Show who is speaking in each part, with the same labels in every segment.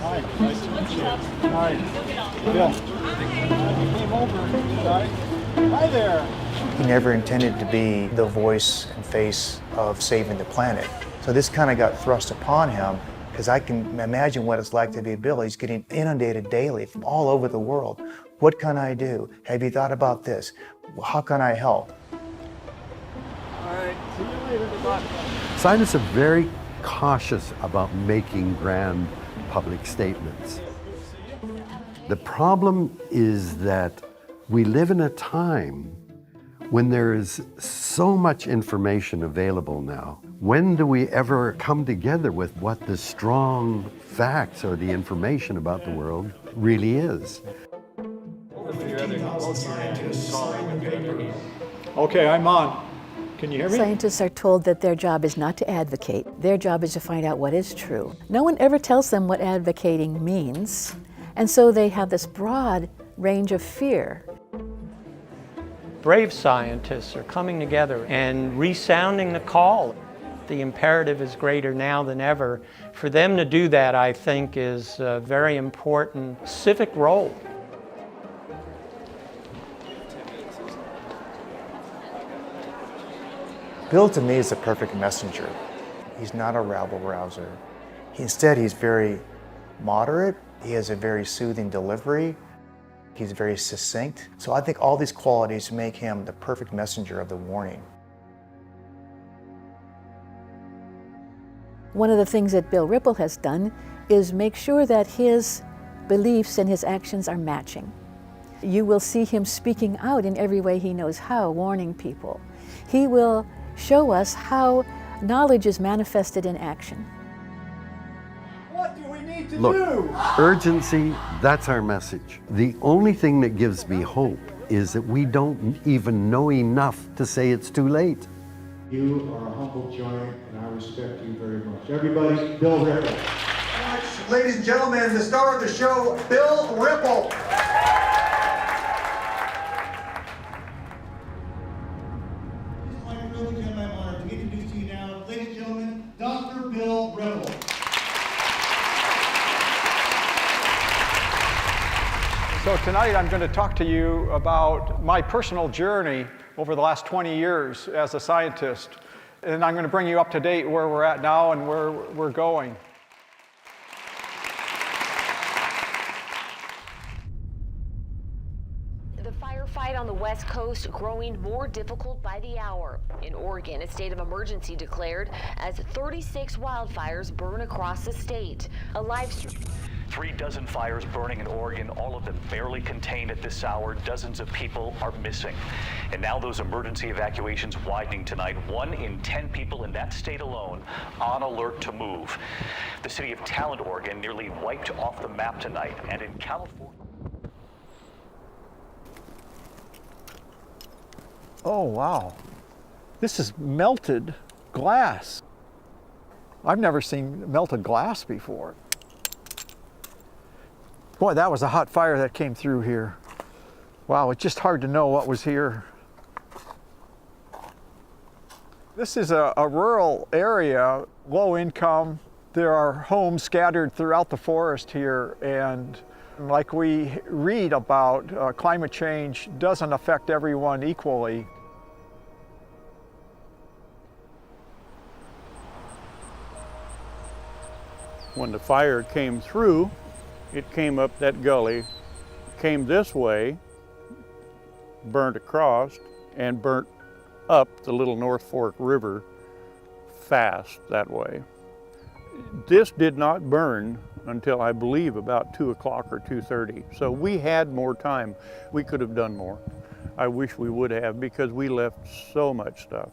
Speaker 1: Hi, nice to meet you. Hi, Bill. You came over tonight. Hi there.
Speaker 2: He never intended to be the voice and face of saving the planet. So this kind of got thrust upon him, because I can imagine what it's like to be Bill. He's getting inundated daily from all over the world. What can I do? Have you thought about this? How can I help?
Speaker 1: All right, see you later. Good luck.
Speaker 3: Scientists are very cautious about making grand public statements. The problem is that we live in a time when there is so much information available now. When do we ever come together with what the strong facts or the information about the world really is?
Speaker 1: Okay, I'm on. Can you hear me?
Speaker 4: Scientists are told that their job is not to advocate. Their job is to find out what is true. No one ever tells them what advocating means, and so they have this broad range of fear.
Speaker 5: Brave scientists are coming together and resounding the call. The imperative is greater now than ever. For them to do that, I think, is a very important civic role.
Speaker 2: Bill, to me, is the perfect messenger. He's not a rabble-rouser. Instead, he's very moderate. He has a very soothing delivery. He's very succinct. So I think all these qualities make him the perfect messenger of the warning.
Speaker 4: One of the things that Bill Ripple has done is make sure that his beliefs and his actions are matching. You will see him speaking out in every way he knows how, warning people. He will show us how knowledge is manifested in action.
Speaker 1: What do we need to
Speaker 3: Look,
Speaker 1: do?
Speaker 3: urgency, that's our message. The only thing that gives me hope is that we don't even know enough to say it's too late.
Speaker 6: You are a humble giant, and I respect you very much. Everybody, Bill Ripple.
Speaker 2: Ladies and gentlemen, the star of the show, Bill Ripple.
Speaker 6: Dr. Bill Ripple.
Speaker 1: So tonight I'm going to talk to you about my personal journey over the last 20 years as a scientist. And I'm going to bring you up to date where we're at now and where we're going.
Speaker 7: The firefight on the West Coast growing more difficult by the hour. In Oregon, a state of emergency declared as 36 wildfires burn across the state. A live stream.
Speaker 8: 3 dozen fires burning in Oregon, all of them barely contained at this hour. Dozens of people are missing. And now those emergency evacuations widening tonight. 1 in 10 people in that state alone on alert to move. The city of Talent, Oregon, nearly wiped off the map tonight. And in California.
Speaker 1: Oh, wow. This is melted glass. I've never seen melted glass before. Boy, that was a hot fire that came through here. Wow, it's just hard to know what was here. This is a rural area, low income. There are homes scattered throughout the forest here, and like we read about, climate change doesn't affect everyone equally.
Speaker 9: When the fire came through, it came up that gully, came this way, burnt across, and burnt up the Little North Fork River fast that way. This did not burn until I believe about 2 o'clock or 2:30. So we had more time. We could have done more. I wish we would have, because we left so much stuff.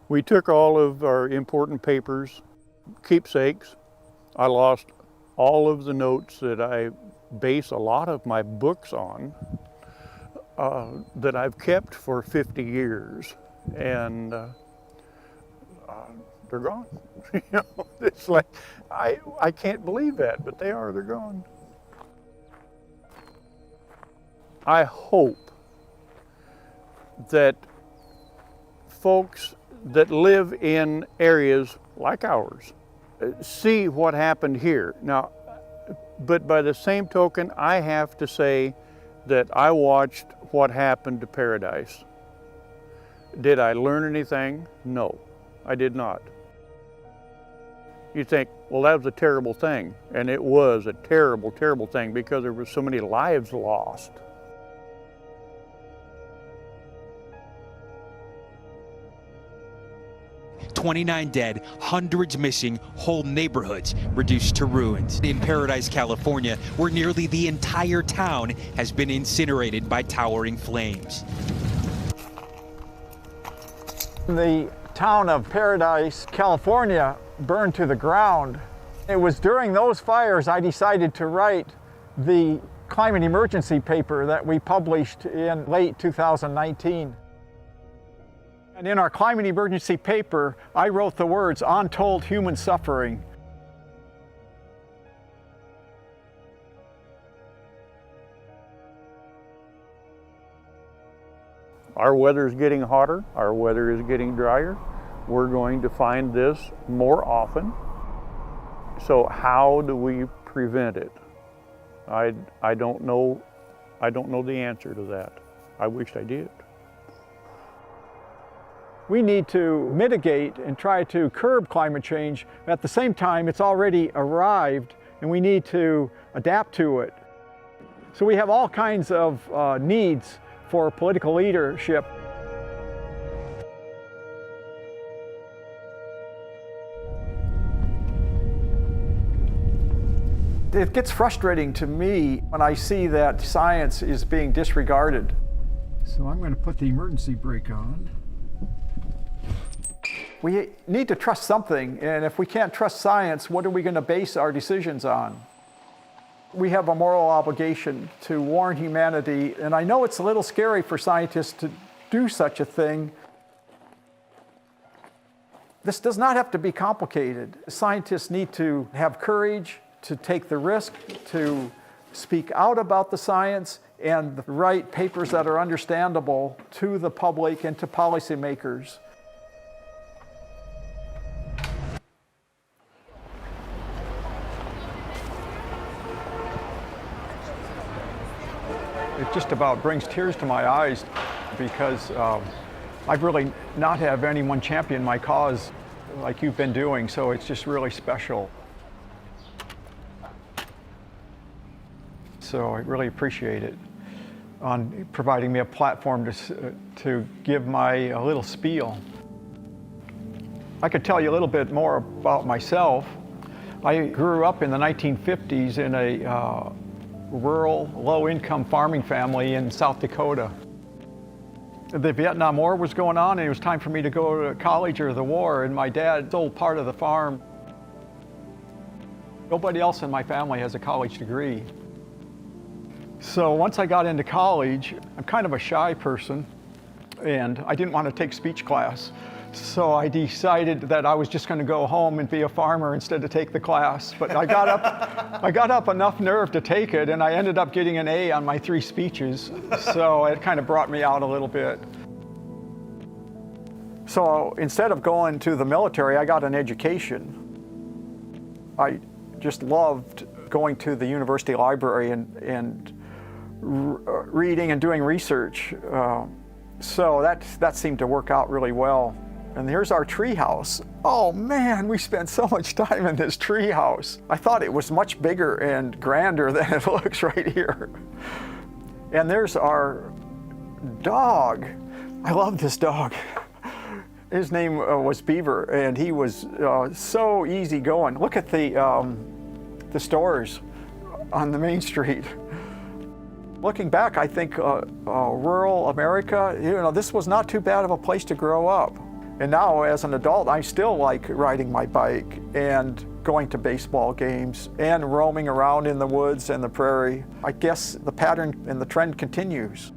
Speaker 9: We took all of our important papers, keepsakes. I lost all of the notes that I base a lot of my books on, that I've kept for 50 years, and they're gone. You know, it's like, I can't believe that, but they're gone. I hope that folks that live in areas like ours see what happened here. Now, but by the same token, I have to say that I watched what happened to Paradise. Did I learn anything? No, I did not. You think, well, that was a terrible thing. And it was a terrible, terrible thing, because there were so many lives lost.
Speaker 10: "29 dead, hundreds missing, whole neighborhoods reduced to ruins." In Paradise, California, where nearly the entire town has been incinerated by towering flames.
Speaker 1: The town of Paradise, California burned to the ground. It was during those fires I decided to write the climate emergency paper that we published in late 2019. And in our climate emergency paper, I wrote the words, "untold human suffering."
Speaker 9: Our weather is getting hotter, our weather is getting drier. We're going to find this more often. So how do we prevent it? I don't know the answer to that. I wish I did.
Speaker 1: We need to mitigate and try to curb climate change. At the same time, it's already arrived and we need to adapt to it. So we have all kinds of needs for political leadership. It gets frustrating to me when I see that science is being disregarded. So I'm going to put the emergency brake on. We need to trust something, and if we can't trust science, what are we going to base our decisions on? We have a moral obligation to warn humanity, and I know it's a little scary for scientists to do such a thing. This does not have to be complicated. Scientists need to have courage to take the risk, to speak out about the science, and write papers that are understandable to the public and to policymakers. It just about brings tears to my eyes, because I've really not have anyone champion my cause like you've been doing, so it's just really special. So I really appreciate it on providing me a platform to give my little spiel. I could tell you a little bit more about myself. I grew up in the 1950s in a rural, low-income farming family in South Dakota. The Vietnam War was going on, and it was time for me to go to college or the war, and my dad sold part of the farm. Nobody else in my family has a college degree. So once I got into college, I'm kind of a shy person, and I didn't want to take speech class. So I decided that I was just going to go home and be a farmer instead of take the class. But I got up enough nerve to take it, and I ended up getting an A on my 3 speeches. So it kind of brought me out a little bit. So instead of going to the military, I got an education. I just loved going to the university library and reading and doing research. So that seemed to work out really well. And here's our tree house. Oh man, we spent so much time in this tree house. I thought it was much bigger and grander than it looks right here. And there's our dog. I love this dog. His name was Beaver, and he was so easygoing. Look at the stores on the main street. Looking back, I think rural America, this was not too bad of a place to grow up. And now, as an adult, I still like riding my bike and going to baseball games and roaming around in the woods and the prairie. I guess the pattern and the trend continues.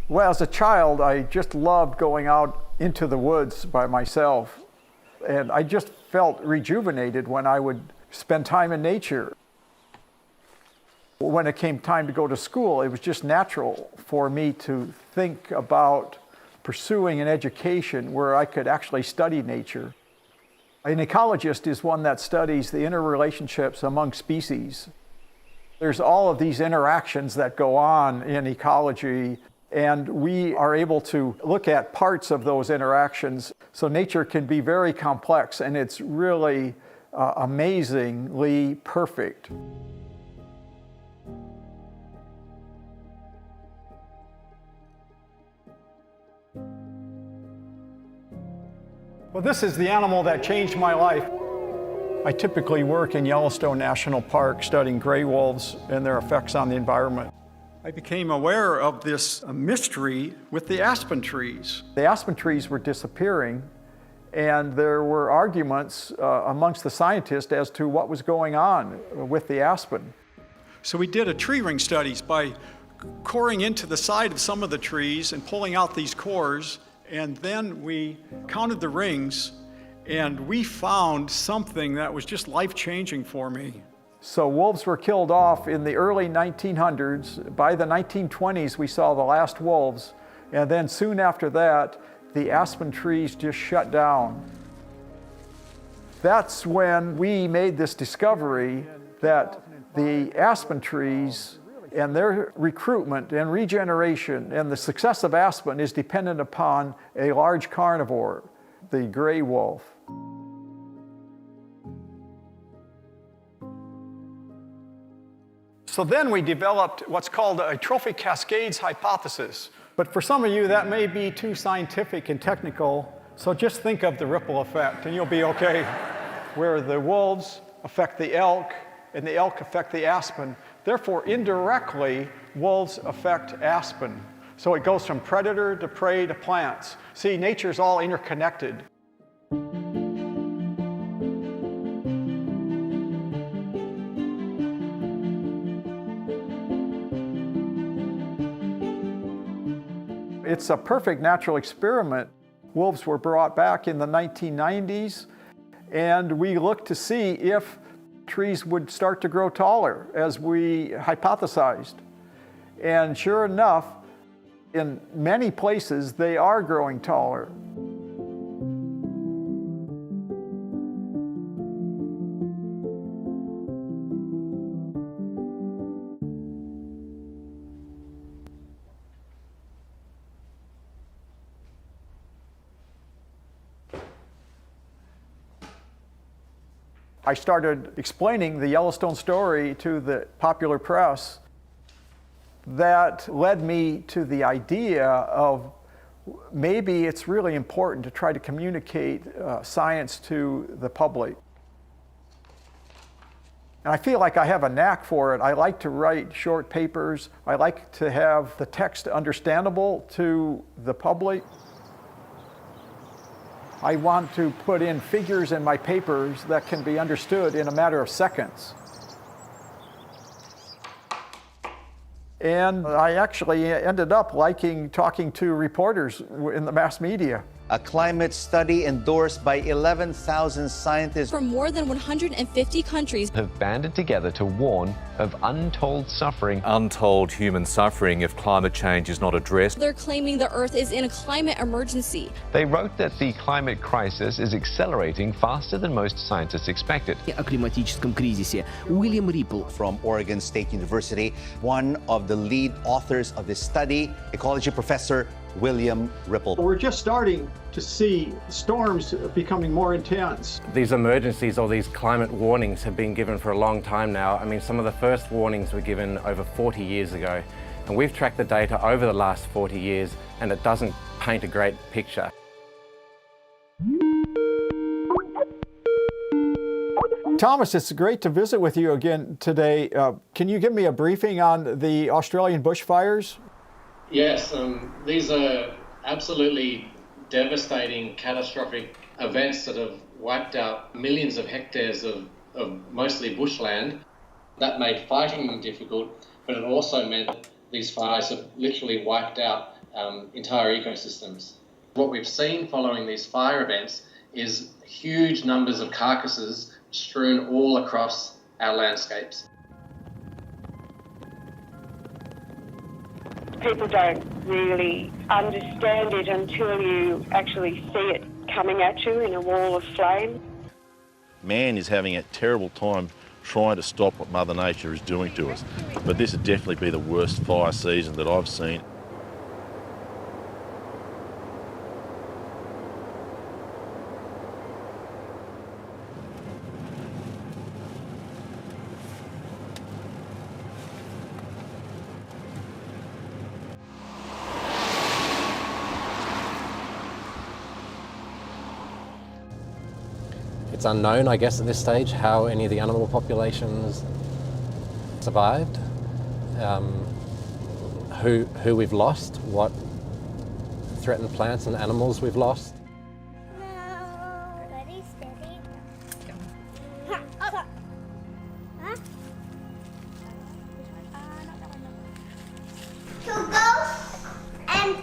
Speaker 1: Well, as a child, I just loved going out into the woods by myself. And I just felt rejuvenated when I would spend time in nature. When it came time to go to school, it was just natural for me to think about pursuing an education where I could actually study nature. An ecologist is one that studies the interrelationships among species. There's all of these interactions that go on in ecology, and we are able to look at parts of those interactions. So nature can be very complex, and it's really amazingly perfect. Well, this is the animal that changed my life. I typically work in Yellowstone National Park studying gray wolves and their effects on the environment. I became aware of this mystery with the aspen trees. The aspen trees were disappearing, and there were arguments amongst the scientists as to what was going on with the aspen. So we did a tree ring studies by coring into the side of some of the trees and pulling out these cores, and then we counted the rings, and we found something that was just life-changing for me. So wolves were killed off in the early 1900s. By the 1920s, we saw the last wolves. And then soon after that, the aspen trees just shut down. That's when we made this discovery that the aspen trees and their recruitment and regeneration and the success of aspen is dependent upon a large carnivore, the gray wolf. So then we developed what's called a trophic cascades hypothesis. But for some of you, that may be too scientific and technical, so just think of the ripple effect and you'll be okay. Where the wolves affect the elk and the elk affect the aspen, therefore indirectly, wolves affect aspen. So it goes from predator to prey to plants. See, nature's all interconnected. It's a perfect natural experiment. Wolves were brought back in the 1990s, and we looked to see if trees would start to grow taller, as we hypothesized. And sure enough, in many places, they are growing taller. I started explaining the Yellowstone story to the popular press. That led me to the idea of maybe it's really important to try to communicate science to the public. And I feel like I have a knack for it. I like to write short papers. I like to have the text understandable to the public. I want to put in figures in my papers that can be understood in a matter of seconds. And I actually ended up liking talking to reporters in the mass media.
Speaker 11: A climate study endorsed by 11,000 scientists
Speaker 12: from more than 150 countries
Speaker 13: have banded together to warn of untold suffering.
Speaker 14: Untold human suffering if climate change is not addressed.
Speaker 12: They're claiming the Earth is in a climate emergency.
Speaker 13: They wrote that the climate crisis is accelerating faster than most scientists expected.
Speaker 15: О климатическом кризисе. William Ripple
Speaker 11: from Oregon State University, one of the lead authors of this study, ecology professor William Ripple.
Speaker 1: We're just starting to see storms becoming more intense.
Speaker 16: These emergencies or these climate warnings have been given for a long time now. I mean, some of the first warnings were given over 40 years ago, and we've tracked the data over the last 40 years, and it doesn't paint a great picture.
Speaker 1: Thomas, it's great to visit with you again today. Can you give me a briefing on the Australian bushfires?
Speaker 17: Yes, these are absolutely devastating, catastrophic events that have wiped out millions of hectares of mostly bushland. That made fighting them difficult, but it also meant that these fires have literally wiped out entire ecosystems. What we've seen following these fire events is huge numbers of carcasses strewn all across our landscapes.
Speaker 18: People don't really understand it until you actually see it coming at you in a wall of flame.
Speaker 19: Man is having a terrible time trying to stop what Mother Nature is doing to us. But this would definitely be the worst fire season that I've seen.
Speaker 20: It's unknown, I guess, at this stage how any of the animal populations survived, who we've lost, what threatened plants and animals we've lost.
Speaker 21: Ready, steady. And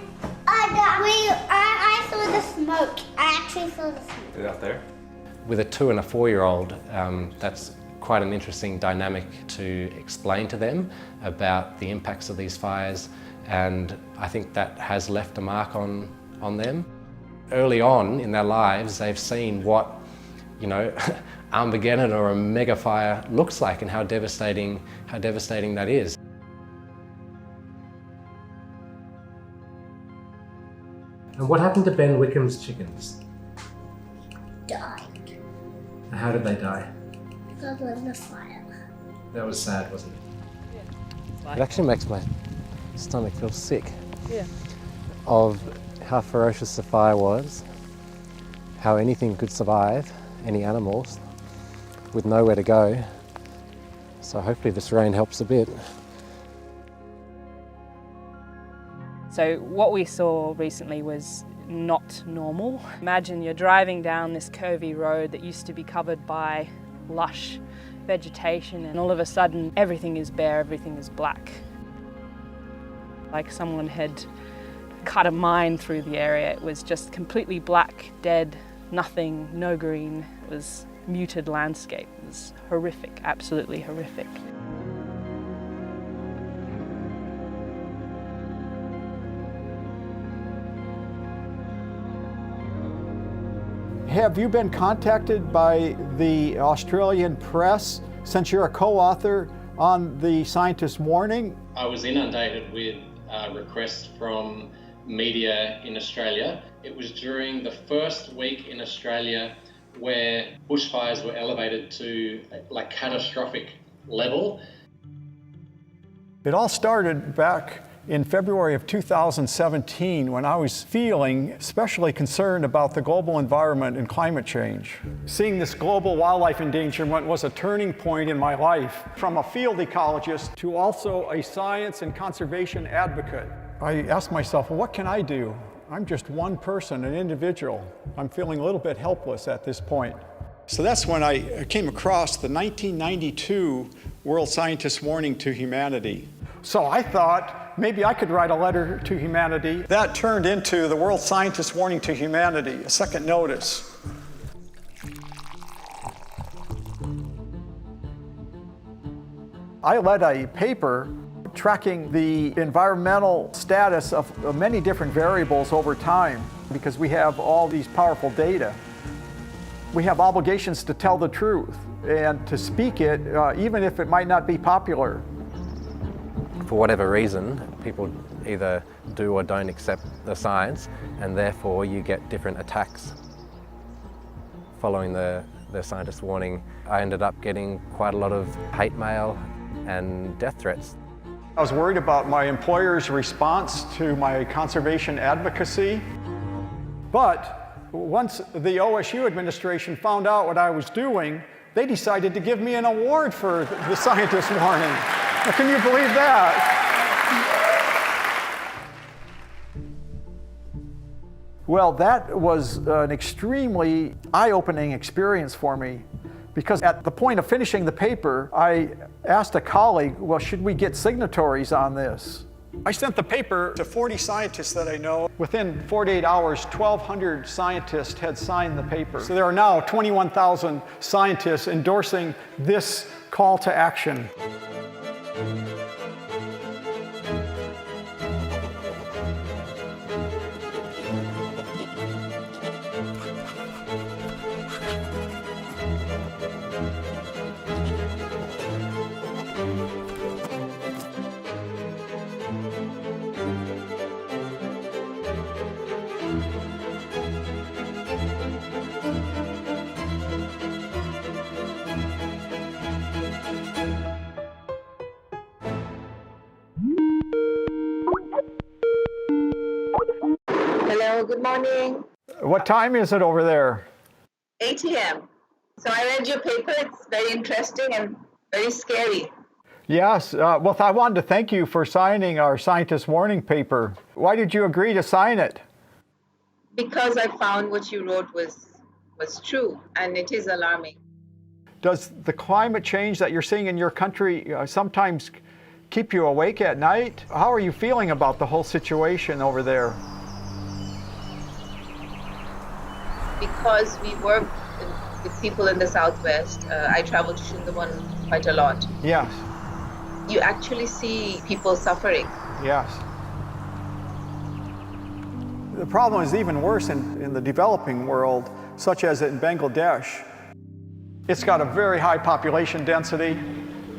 Speaker 21: I saw the smoke. I actually saw the smoke.
Speaker 16: Is it out there?
Speaker 20: With a 2- and 4-year-old, that's quite an interesting dynamic to explain to them about the impacts of these fires, and I think that has left a mark on them. Early on in their lives, they've seen what, Armageddon or a mega fire looks like and how devastating that is. And what happened to Ben Wickham's chickens?
Speaker 21: Died.
Speaker 20: How did they die?
Speaker 21: Because of the fire.
Speaker 20: That was sad, wasn't it? It actually makes my stomach feel sick.
Speaker 22: Yeah.
Speaker 20: Of how ferocious the fire was, how anything could survive, any animals, with nowhere to go. So hopefully this rain helps a bit.
Speaker 22: So what we saw recently was not normal. Imagine you're driving down this curvy road that used to be covered by lush vegetation, and all of a sudden everything is bare, everything is black. Like someone had cut a mine through the area. It was just completely black, dead, nothing, no green. It was muted landscape. It was horrific, absolutely horrific.
Speaker 1: Have you been contacted by the Australian press since you're a co-author on the scientist warning?
Speaker 17: I was inundated with requests from media in Australia. It was during the first week in Australia where bushfires were elevated to like catastrophic level.
Speaker 1: It all started back in February of 2017 when I was feeling especially concerned about the global environment and climate change. Seeing this global wildlife endangerment was a turning point in my life, from a field ecologist to also a science and conservation advocate. I asked myself, well, what can I do? I'm just one person, an individual. I'm feeling a little bit helpless at this point. So that's when I came across the 1992 World Scientist Warning to Humanity. So I thought maybe I could write a letter to humanity. That turned into the World Scientist Warning to Humanity, a second notice. I led a paper tracking the environmental status of many different variables over time because we have all these powerful data. We have obligations to tell the truth and to speak it, even if it might not be popular.
Speaker 20: For whatever reason, people
Speaker 16: either do or don't accept the science, and therefore you get different attacks. Following the scientist's warning, I ended up getting quite a lot of hate mail and death threats.
Speaker 1: I was worried about my employer's response to my conservation advocacy, but once the OSU administration found out what I was doing, they decided to give me an award for the scientist warning. Now, can you believe that? Well, that was an extremely eye-opening experience for me, because at the point of finishing the paper, I asked a colleague, well, should we get signatories on this? I sent the paper to 40 scientists that I know. Within 48 hours, 1,200 scientists had signed the paper. So there are now 21,000 scientists endorsing this call to action.
Speaker 4: Hello, good morning.
Speaker 1: What time is it over there?
Speaker 4: 8 a.m. So I read your paper. It's very interesting and very scary.
Speaker 1: Yes, well, I wanted to thank you for signing our scientist warning paper. Why did you agree to sign it?
Speaker 4: Because I found what you wrote was true, and it is alarming.
Speaker 1: Does the climate change that you're seeing in your country sometimes keep you awake at night? How are you feeling about the whole situation over there?
Speaker 4: Because we work with people in the Southwest, I travel to Sundaman quite a lot.
Speaker 1: Yes.
Speaker 4: You actually see people suffering.
Speaker 1: Yes. The problem is even worse in the developing world, such as in Bangladesh. It's got a very high population density.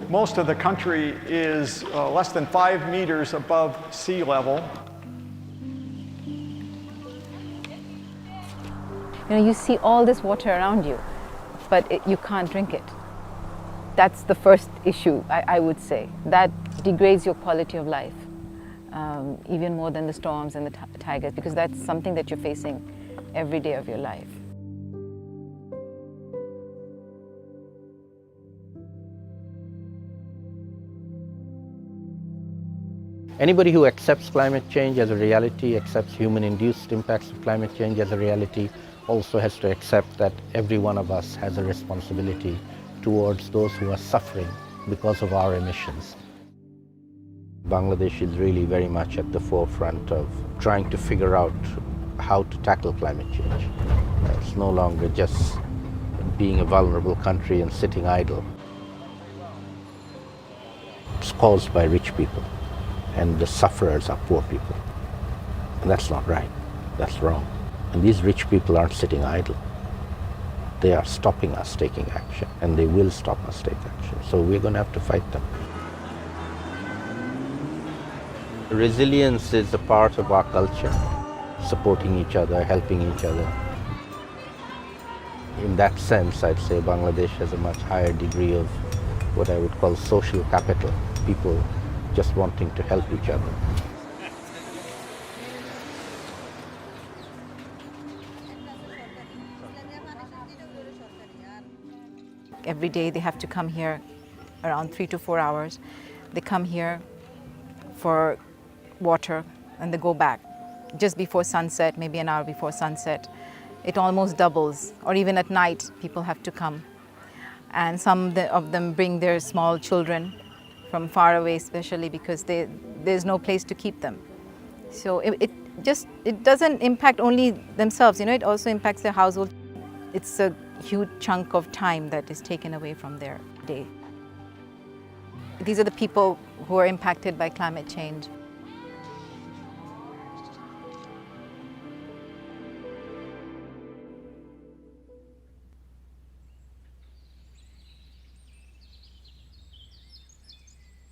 Speaker 1: Most of the country is less than 5 meters above sea level.
Speaker 5: You know, you see all this water around you, but you can't drink it. That's the first issue, I would say. That degrades your quality of life, even more than the storms and the tigers, because that's something that you're facing every day of your life.
Speaker 23: Anybody who accepts climate change as a reality, accepts human-induced impacts of climate change as a reality, also has to accept that every one of us has a responsibility towards those who are suffering because of our emissions. Bangladesh is really very much at the forefront of trying to figure out how to tackle climate change. It's no longer just being a vulnerable country and sitting idle. It's caused by rich people, and the sufferers are poor people. And that's not right, that's wrong. And these rich people aren't sitting idle. They are stopping us taking action, and they will stop us taking action. So we're going to have to fight them. Resilience is a part of our culture, supporting each other, helping each other. In that sense, I'd say Bangladesh has a much higher degree of what I would call social capital, people just wanting to help each other.
Speaker 5: Every day they have to come here around 3 to 4 hours. They come here for water and they go back. Just before sunset, maybe an hour before sunset, it almost doubles. Or even at night, people have to come. And some of them bring their small children from far away, especially because there's no place to keep them. So it doesn't impact only themselves, you know, it also impacts their household. It's a huge chunk of time that is taken away from their day. These are the people who are impacted by climate change.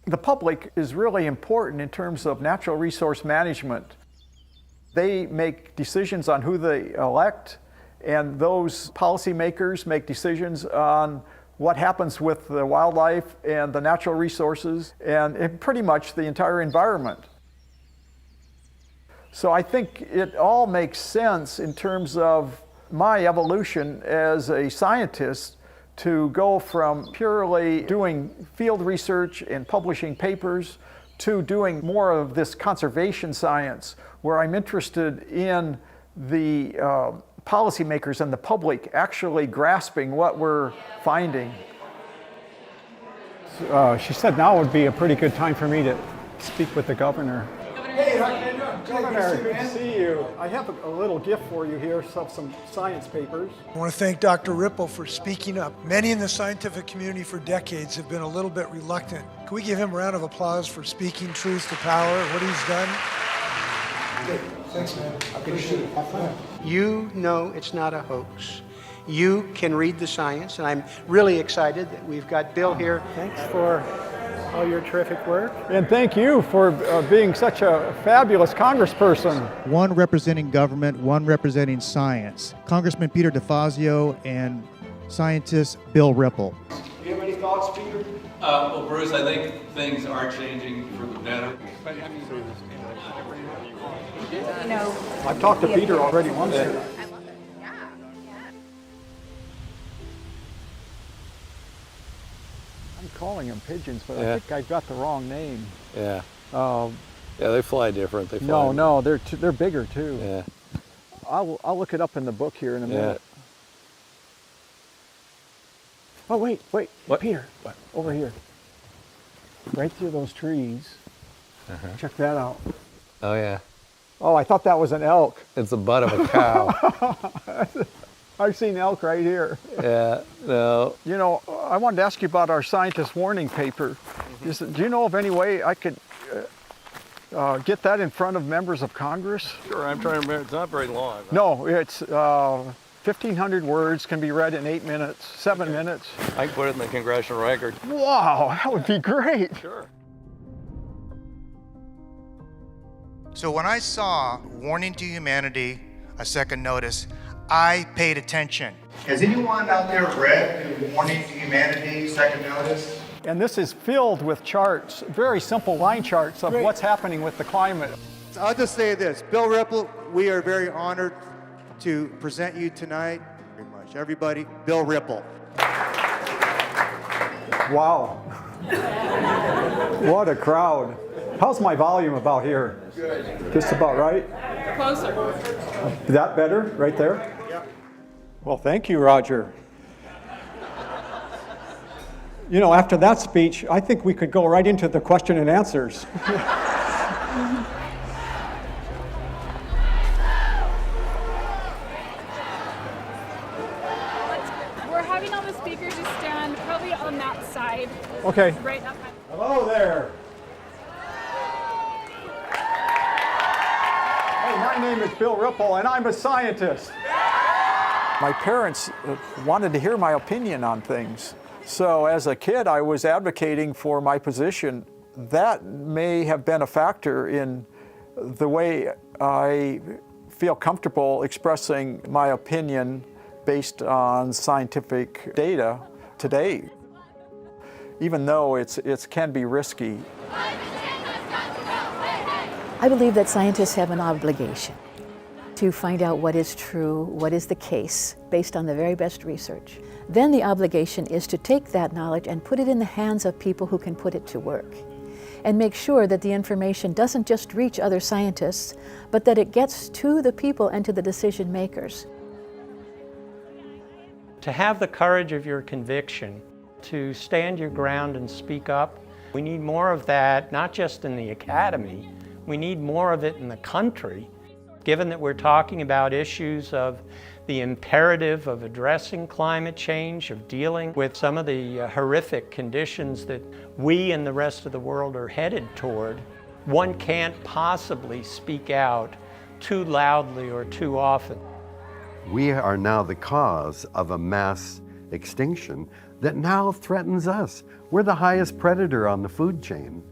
Speaker 1: The public is really important in terms of natural resource management. They make decisions on who they elect, and those policymakers make decisions on what happens with the wildlife and the natural resources and pretty much the entire environment. So I think it all makes sense in terms of my evolution as a scientist to go from purely doing field research and publishing papers to doing more of this conservation science, where I'm interested in the policymakers and the public actually grasping what we're finding.
Speaker 2: She said now would be a pretty good time for me to speak with the governor.
Speaker 1: Hey, how you doing? Governor, good to see you. I have a little gift for you here, some science papers.
Speaker 3: I want to thank Dr. Ripple for speaking up. Many in the scientific community for decades have been a little bit reluctant. Can we give him a round of applause for speaking truth to power, what he's done? Good. Thanks, man. I appreciate it. Have fun.
Speaker 6: You know it's not a hoax. You can read the science, and I'm really excited that we've got Bill here.
Speaker 2: Thanks for all your terrific work.
Speaker 1: And thank you for being such a fabulous congressperson.
Speaker 24: One representing government, one representing science. Congressman Peter DeFazio and scientist Bill Ripple.
Speaker 1: Do you have any thoughts, Peter?
Speaker 25: Well, Bruce, I think things are changing for the better.
Speaker 1: You know, I've talked to Peter already once. I love it. Yeah. I'm calling them pigeons, but I think I got the wrong name.
Speaker 26: Yeah. Yeah, they fly different. They fly.
Speaker 1: No, they're bigger too.
Speaker 26: Yeah.
Speaker 1: I'll look it up in the book here in a minute. Oh wait,
Speaker 26: What?
Speaker 1: Peter, over here, right through those trees. Check that out.
Speaker 26: Oh yeah.
Speaker 1: Oh, I thought that was an elk.
Speaker 26: It's the butt of a cow.
Speaker 1: I've seen elk right here.
Speaker 26: Yeah, no.
Speaker 1: You know, I wanted to ask you about our scientist warning paper. Do you know of any way I could get that in front of members of Congress?
Speaker 26: Sure, I'm trying to remember. It's not very long. Right?
Speaker 1: No, it's 1,500 words, can be read in 8 minutes, 7 minutes.
Speaker 26: I can put it in the congressional record.
Speaker 1: Wow, that would be great.
Speaker 26: Sure.
Speaker 27: So when I saw Warning to Humanity, a second notice, I paid attention. Has anyone out there read Warning to Humanity, second notice?
Speaker 1: And this is filled with charts, very simple line charts of what's happening with the climate.
Speaker 24: I'll just say this, Bill Ripple, we are very honored to present you tonight. Very much, everybody, Bill Ripple.
Speaker 1: Wow. What a crowd. How's my volume about here? Good. Just about right?
Speaker 22: Closer.
Speaker 1: Is that better, right there?
Speaker 2: Yep. Well, thank you, Roger. You know, after that speech, I think we could go right into the question and answers.
Speaker 22: We're having all the speakers just stand probably on that side.
Speaker 1: Okay.
Speaker 22: Right up.
Speaker 1: Hello there. My name is Bill Ripple, and I'm a scientist. My parents wanted to hear my opinion on things. So as a kid, I was advocating for my position. That may have been a factor in the way I feel comfortable expressing my opinion based on scientific data today, even though it can be risky.
Speaker 28: I believe that scientists have an obligation to find out what is true, what is the case, based on the very best research. Then the obligation is to take that knowledge and put it in the hands of people who can put it to work, and make sure that the information doesn't just reach other scientists, but that it gets to the people and to the decision makers.
Speaker 29: To have the courage of your conviction, to stand your ground and speak up, we need more of that, not just in the academy, we need more of it in the country. Given that we're talking about issues of the imperative of addressing climate change, of dealing with some of the horrific conditions that we and the rest of the world are headed toward, one can't possibly speak out too loudly or too often.
Speaker 30: We are now the cause of a mass
Speaker 7: extinction that now threatens us. We're the highest predator on the food chain.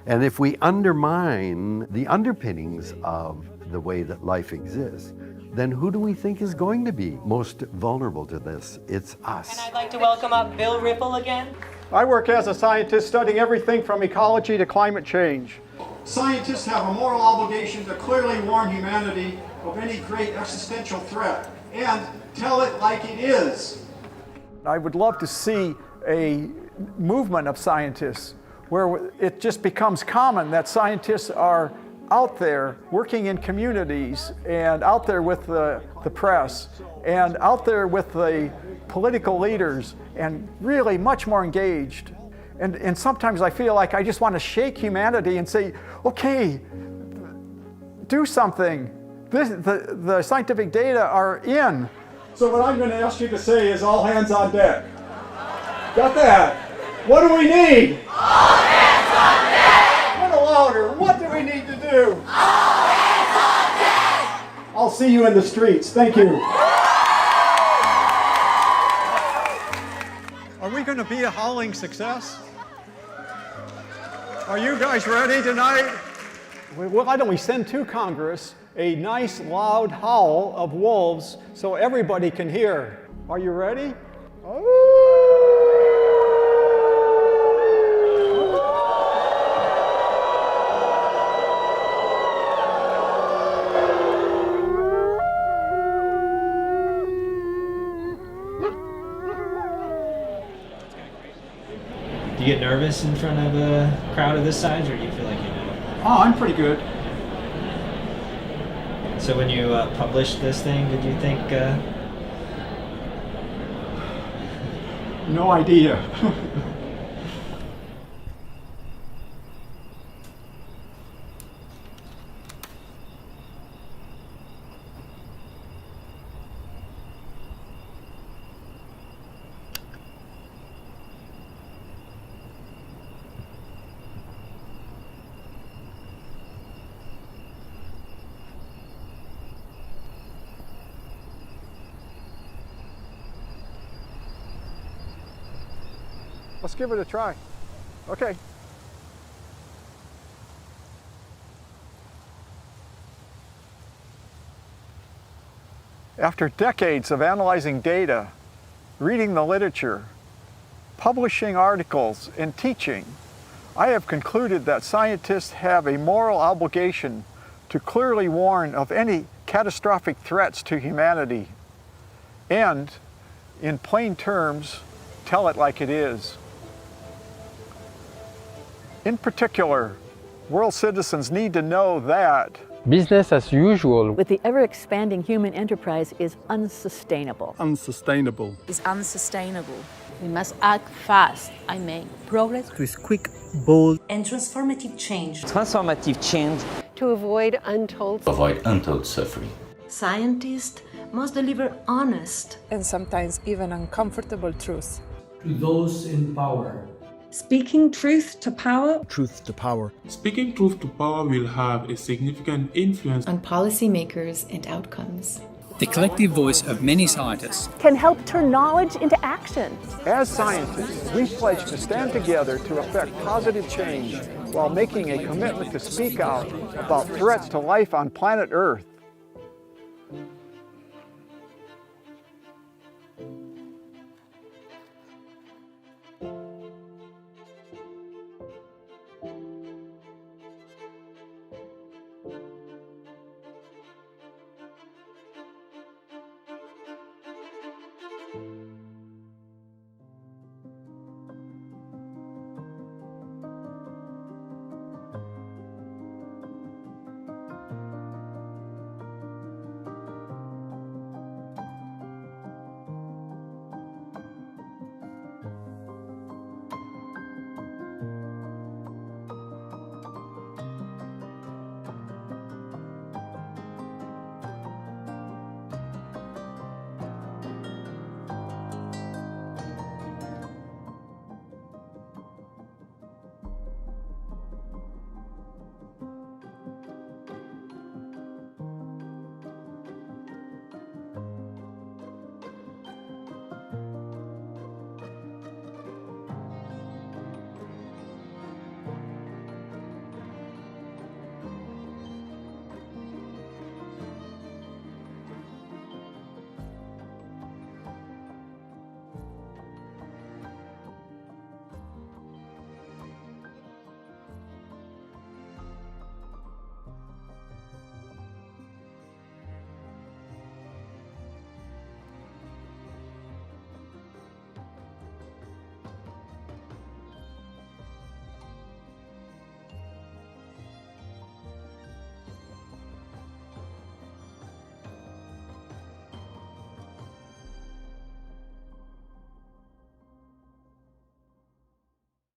Speaker 7: And if we undermine the underpinnings of the way that life exists, then who do we think is going to be most vulnerable to this? It's us.
Speaker 8: And I'd like to welcome up Bill Ripple again.
Speaker 1: I work as a scientist studying everything from ecology to climate change.
Speaker 9: Scientists have a moral obligation to clearly warn humanity of any great existential threat and tell it like it is.
Speaker 1: I would love to see a movement of scientists where it just becomes common that scientists are out there working in communities and out there with the press and out there with the political leaders and really much more engaged. And sometimes I feel like I just want to shake humanity and say, okay, do something. The scientific data are in.
Speaker 9: So what I'm going to ask you to say is all hands on deck. Got that? What do we need?
Speaker 8: All hands on deck!
Speaker 9: A little louder. What do we need to do?
Speaker 8: All hands on deck!
Speaker 9: I'll see you in the streets. Thank you.
Speaker 1: Are we going to be a howling success? Are you guys ready tonight?
Speaker 2: Well, why don't we send to Congress a nice loud howl of wolves so everybody can hear?
Speaker 1: Are you ready?
Speaker 10: Do you get nervous in front of a crowd of this size, or do you feel like you know?
Speaker 1: Oh, I'm pretty good.
Speaker 10: So when you published this thing, did you think?
Speaker 1: No idea. Let's give it a try. Okay. After decades of analyzing data, reading the literature, publishing articles, and teaching, I have concluded that scientists have a moral obligation to clearly warn of any catastrophic threats to humanity and, in plain terms, tell it like it is. In particular, world citizens need to know that
Speaker 11: business as usual
Speaker 28: with the ever-expanding human enterprise is unsustainable.
Speaker 11: Unsustainable.
Speaker 12: Is unsustainable. We must act fast. Progress
Speaker 11: is quick, bold,
Speaker 12: and transformative change.
Speaker 11: Transformative change.
Speaker 12: To avoid untold
Speaker 11: suffering.
Speaker 12: Scientists must deliver honest
Speaker 13: and sometimes even uncomfortable truth.
Speaker 14: To those in power.
Speaker 12: Speaking truth to power.
Speaker 11: Truth to power.
Speaker 14: Speaking truth to power will have a significant influence
Speaker 12: on policymakers and outcomes.
Speaker 15: The collective voice of many scientists
Speaker 30: can help turn knowledge into action.
Speaker 1: As scientists, we pledge to stand together to effect positive change while making a commitment to speak out about threats to life on planet Earth.